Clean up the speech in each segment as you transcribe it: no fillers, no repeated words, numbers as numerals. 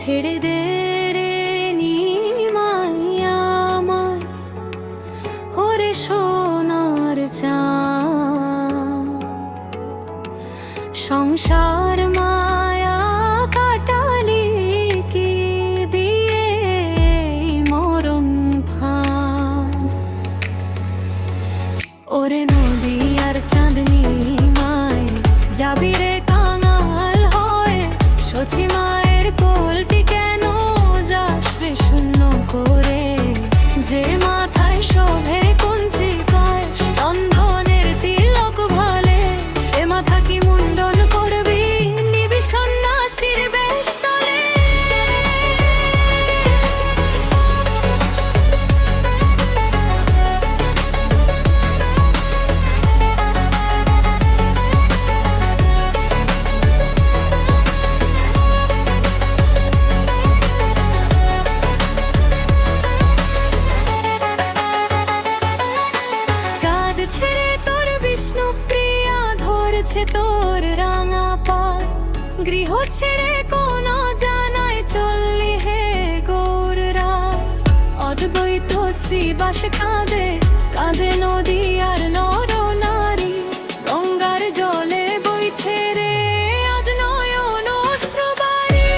ছেড়ে দে রে নিমাই আমায়, ওরে সোনার চাঁদ। সংসার মায়া কাটালি কি দিয়ে মরণ ফাঁদ। ওরে নদী আর চাঁদনি মায় যাবি রে কাঙাল হয়ে, সচি মায়ের কোলটি কেন যাস রে শূন্য করে। যে মাথায় শোভে কঞ্চি পাশ চন্দনের তিলক ভালে, সে মাথা কি মুন্ডন করবি নিবি সন্ন্যাসীর বেশ তলে। ছেড়ে তোর বিষ্ণু প্রিয়া ধরছে তোর রাঙা পায়, গৃহ ছেড়ে কোন জানায় চললি হে গৌররা। অদ্বৈত শ্রীবাস কাঁদে কাঁদে নদী আর নর নারী, গঙ্গার জলে বইছে রে আজ নয়ন অশ্রুবারি।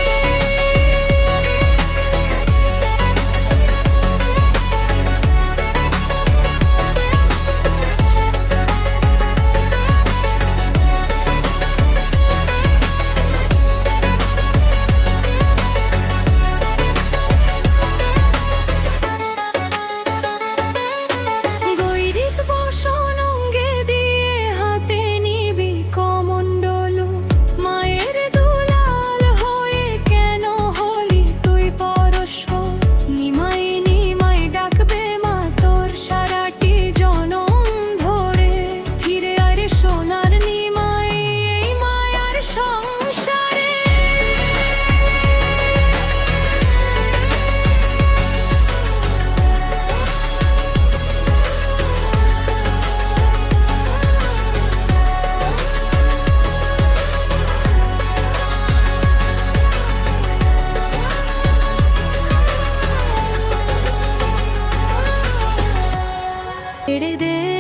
ছেড়ে দে